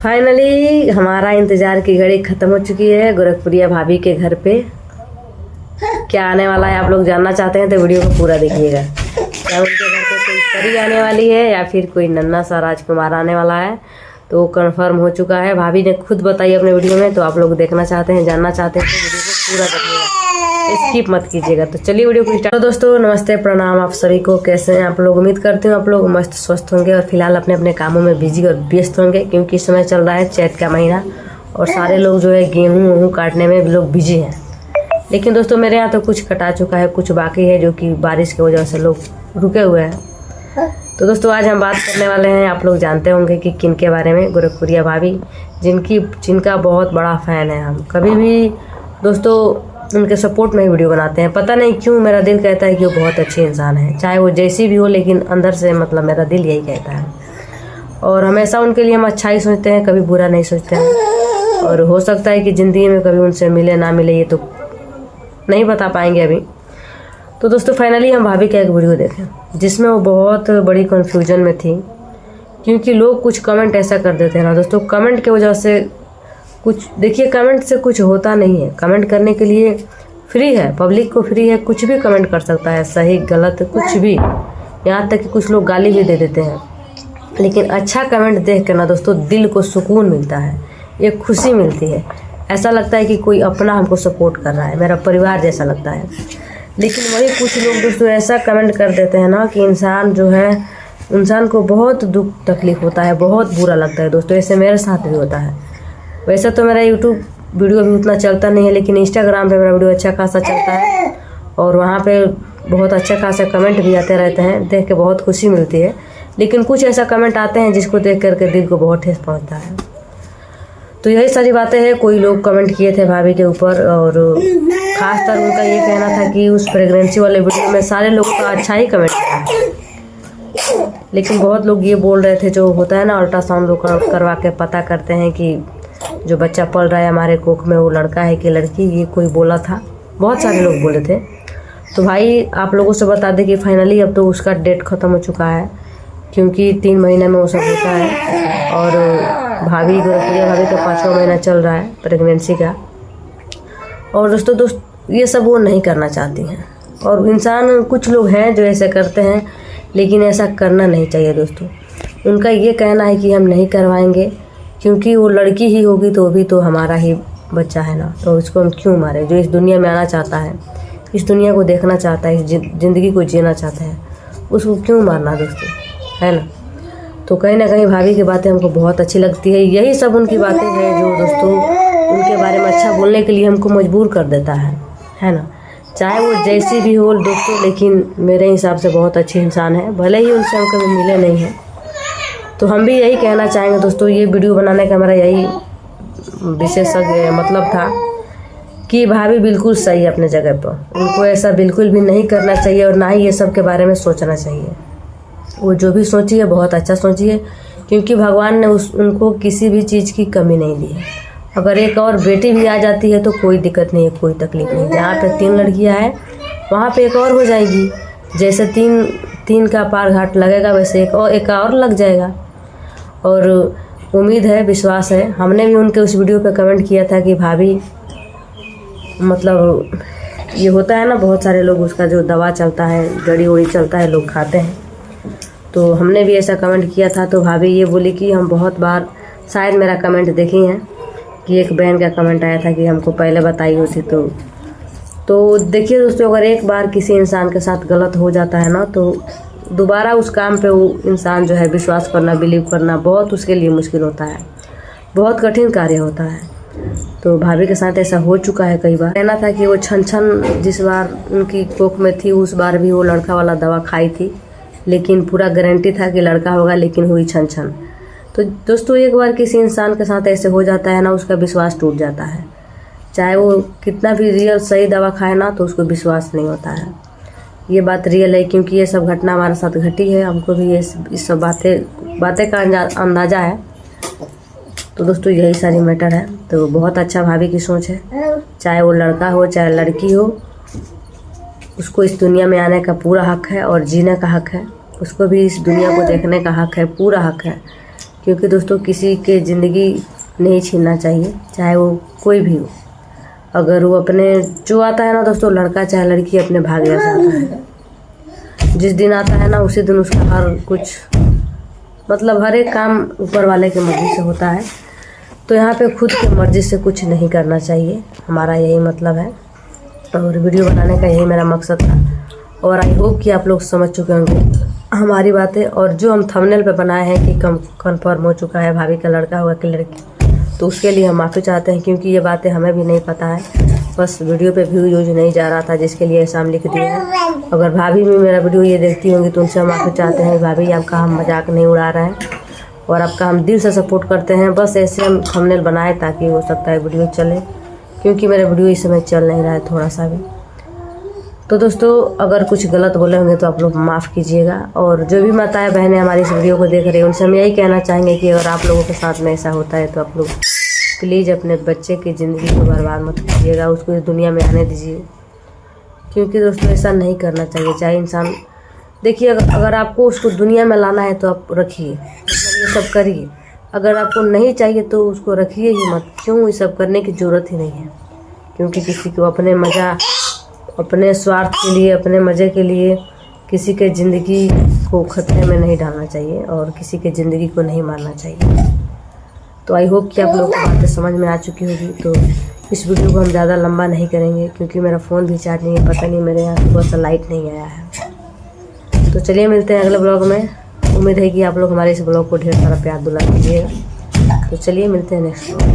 Finally हमारा इंतजार की घड़ी खत्म हो चुकी है। गोरखपुरिया भाभी के घर पे क्या आने वाला है आप लोग जानना चाहते हैं तो वीडियो को पूरा देखिएगा। क्या उनके घर पे कोई परी आने वाली है या फिर कोई नन्हा सा राजकुमार आने वाला है तो वो कन्फर्म हो चुका है। भाभी ने खुद बताई अपने वीडियो में, तो आप लोग देखना चाहते हैं जानना चाहते हैं तो वीडियो को पूरा देखिएगा, स्किप मत कीजिएगा। तो चलिए वीडियो को स्टार्ट। तो दोस्तों नमस्ते, प्रणाम आप सभी को। कैसे हैं आप लोग? उम्मीद करते हैं आप लोग मस्त स्वस्थ होंगे और फिलहाल अपने अपने कामों में बिजी और व्यस्त होंगे, क्योंकि इस समय चल रहा है चैत का महीना और सारे लोग जो है गेहूँ काटने में लोग बिजी हैं। लेकिन दोस्तों मेरे यहाँ तो कुछ कटा चुका है, कुछ बाकी है, जो कि बारिश की वजह से लोग रुके हुए हैं। तो दोस्तों आज हम बात करने वाले हैं, आप लोग जानते होंगे कि किन के बारे में, गोरखपुरिया भाभी, जिनका बहुत बड़ा फ़ैन है हम। कभी भी दोस्तों उनके सपोर्ट में ही वीडियो बनाते हैं। पता नहीं क्यों मेरा दिल कहता है कि वो बहुत अच्छे इंसान है, चाहे वो जैसी भी हो, लेकिन अंदर से मतलब मेरा दिल यही कहता है। और हमेशा उनके लिए हम अच्छा ही सोचते हैं, कभी बुरा नहीं सोचते हैं। और हो सकता है कि ज़िंदगी में कभी उनसे मिले ना मिले, ये तो नहीं बता पाएंगे अभी। तो दोस्तों फाइनली हम भाभी का एक वीडियो देखें जिसमें वो बहुत बड़ी कन्फ्यूजन में थी, क्योंकि लोग कुछ कमेंट ऐसा कर देते हैं ना दोस्तों, कमेंट की वजह से कुछ देखिए, कमेंट से कुछ होता नहीं है। कमेंट करने के लिए फ्री है, पब्लिक को फ्री है, कुछ भी कमेंट कर सकता है, सही गलत कुछ भी, यहाँ तक कि कुछ लोग गाली भी दे देते हैं। लेकिन अच्छा कमेंट देख कर ना दोस्तों दिल को सुकून मिलता है, एक खुशी मिलती है, ऐसा लगता है कि कोई अपना हमको सपोर्ट कर रहा है, मेरा परिवार जैसा लगता है। लेकिन वही कुछ लोग दोस्तों ऐसा कमेंट कर देते हैं ना कि इंसान को बहुत दुख तकलीफ होता है, बहुत बुरा लगता है दोस्तों। ऐसे मेरे साथ भी होता है। वैसे तो मेरा यूट्यूब वीडियो भी उतना चलता नहीं है, लेकिन इंस्टाग्राम पे मेरा वीडियो अच्छा खासा चलता है और वहाँ पे बहुत अच्छा खासा कमेंट भी आते रहते हैं, देख के बहुत खुशी मिलती है। लेकिन कुछ ऐसा कमेंट आते हैं जिसको देख करके दिल को बहुत ठेस पहुँचता है। तो यही सारी बातें हैं। कोई लोग कमेंट किए थे भाभी के ऊपर और ख़ासकर उनका ये कहना था कि उस प्रेगनेंसी वाले वीडियो में सारे लोग का अच्छा ही कमेंट था, लेकिन बहुत लोग ये बोल रहे थे, जो होता है ना अल्ट्रासाउंड लोग करवा के पता करते हैं कि जो बच्चा पल रहा है हमारे कोख में वो लड़का है कि लड़की, ये कोई बोला था, बहुत सारे लोग बोले थे। तो भाई आप लोगों से बता दें कि फाइनली अब तो उसका डेट ख़त्म हो चुका है, क्योंकि 3 महीने में वो सब होता है। और गोरखपुरिया भाभी का 5वां महीना चल रहा है प्रेगनेंसी का। और दोस्तों ये सब वो नहीं करना चाहती हैं, और इंसान कुछ लोग हैं जो ऐसे करते हैं, लेकिन ऐसा करना नहीं चाहिए दोस्तों। उनका ये कहना है कि हम नहीं करवाएंगे क्योंकि वो लड़की ही होगी, तो भी तो हमारा ही बच्चा है ना, तो उसको हम क्यों मारें। जो इस दुनिया में आना चाहता है, इस दुनिया को देखना चाहता है, इस ज़िंदगी को जीना चाहता है, उसको क्यों मारना दोस्तों, है ना। तो कहीं ना कहीं भाभी की बातें हमको बहुत अच्छी लगती है। यही सब उनकी बातें हैं जो दोस्तों उनके बारे में अच्छा बोलने के लिए हमको मजबूर कर देता है ना। चाहे वो जैसी भी हो दोस्तों, लेकिन मेरे हिसाब से बहुत अच्छी इंसान है, भले ही उनसे हम कभी मिले नहीं हैं। तो हम भी यही कहना चाहेंगे दोस्तों, ये वीडियो बनाने का मेरा यही विशेषज्ञ मतलब था कि भाभी बिल्कुल सही है अपने जगह पर। उनको ऐसा बिल्कुल भी नहीं करना चाहिए और ना ही ये सब के बारे में सोचना चाहिए। वो जो भी सोची है बहुत अच्छा सोची है, क्योंकि भगवान ने उनको किसी भी चीज़ की कमी नहीं दी है। अगर एक और बेटी भी आ जाती है तो कोई दिक्कत नहीं है, कोई तकलीफ नहीं। जहाँ पे 3 लड़कियाँ हैं वहाँ पे एक और हो जाएगी। जैसे तीन का पार घाट लगेगा, वैसे एक और लग जाएगा। और उम्मीद है, विश्वास है, हमने भी उनके उस वीडियो पे कमेंट किया था कि भाभी, मतलब ये होता है ना, बहुत सारे लोग उसका जो दवा चलता है, जड़ी उड़ी चलता है, लोग खाते हैं। तो हमने भी ऐसा कमेंट किया था, तो भाभी ये बोली कि हम बहुत बार शायद मेरा कमेंट देखी हैं कि एक बहन का कमेंट आया था कि हमको पहले बताई होती। तो देखिए दोस्तों, अगर एक बार किसी इंसान के साथ गलत हो जाता है ना, तो दोबारा उस काम पे वो इंसान जो है विश्वास करना, बिलीव करना बहुत उसके लिए मुश्किल होता है, बहुत कठिन कार्य होता है। तो भाभी के साथ ऐसा हो चुका है कई बार। कहना था कि वो छन जिस बार उनकी कोख में थी, उस बार भी वो लड़का वाला दवा खाई थी, लेकिन पूरा गारंटी था कि लड़का होगा, लेकिन हुई छन। तो दोस्तों एक बार किसी इंसान के साथ ऐसे हो जाता है ना, उसका विश्वास टूट जाता है। चाहे वो कितना भी रियल सही दवा खाए ना, तो उसको विश्वास नहीं होता है। ये बात रियल है, क्योंकि ये सब घटना हमारे साथ घटी है, हमको भी इस सब बातें का अंदाज़ा है। तो दोस्तों यही सारी मैटर है। तो बहुत अच्छा भाभी की सोच है, चाहे वो लड़का हो चाहे लड़की हो, उसको इस दुनिया में आने का पूरा हक है और जीने का हक है। उसको भी इस दुनिया को देखने का हक है, पूरा हक है, क्योंकि दोस्तों किसी के ज़िंदगी नहीं छीनना चाहिए, चाहे वो कोई भी हो। अगर वो अपने जो आता है ना दोस्तों, लड़का चाहे लड़की, अपने भाग्य से आता है। जिस दिन आता है ना उसी दिन उसका हर कुछ मतलब हर एक काम ऊपर वाले की मर्ज़ी से होता है। तो यहाँ पे खुद की मर्ज़ी से कुछ नहीं करना चाहिए, हमारा यही मतलब है। और वीडियो बनाने का यही मेरा मकसद था और आई होप कि आप लोग समझ चुके होंगे हमारी बातें। और जो हम थंबनेल पे बनाए हैं कि कंफर्म हो चुका है भाभी का लड़का होगा कि लड़की, तो उसके लिए हम माफ़ी चाहते हैं, क्योंकि ये बातें हमें भी नहीं पता है। बस वीडियो पे व्यू यूज नहीं जा रहा था, जिसके लिए ऐसा हम लिख दिए हैं। अगर भाभी भी मेरा वीडियो ये देखती होंगी तो उनसे हम माफ़ी चाहते हैं। भाभी आपका हम मजाक नहीं उड़ा रहे हैं और आपका हम दिल से सपोर्ट करते हैं। बस ऐसे हम थंबनेल बनाए ताकि हो सकता है वीडियो चले, क्योंकि मेरा वीडियो इस समय चल नहीं रहा है थोड़ा सा भी। तो दोस्तों अगर कुछ गलत बोले होंगे तो आप लोग माफ़ कीजिएगा। और जो भी माताएं बहनें हमारी इस वीडियो को देख रहे हैं उनसे हम यही कहना चाहेंगे कि अगर आप लोगों के साथ में ऐसा होता है तो आप लोग प्लीज़ अपने बच्चे की ज़िंदगी को बर्बाद मत कीजिएगा, उसको इस दुनिया में आने दीजिए। क्योंकि दोस्तों ऐसा नहीं करना चाहिए। चाहे इंसान देखिए, अगर आपको उसको दुनिया में लाना है तो आप रखिए, मतलब ये सब करिए। अगर आपको नहीं चाहिए तो उसको रखिए ही मत। क्यों, ये सब करने की ज़रूरत ही नहीं है। क्योंकि किसी को अपने मज़ा, अपने स्वार्थ के लिए, अपने मज़े के लिए किसी के ज़िंदगी को खतरे में नहीं डालना चाहिए और किसी के ज़िंदगी को नहीं मारना चाहिए। तो आई होप कि आप लोगों को बातें समझ में आ चुकी होगी। तो इस वीडियो को हम ज़्यादा लंबा नहीं करेंगे, क्योंकि मेरा फ़ोन भी चार्ज नहीं है। पता नहीं मेरे यहाँ सुबह से लाइट नहीं आया है। तो चलिए मिलते हैं अगले ब्लॉग में। उम्मीद है कि आप लोग हमारे इस ब्लॉग को ढेर सारा प्यार दुलार दीजिएगा। तो चलिए मिलते हैं नेक्स्ट ब्लॉग।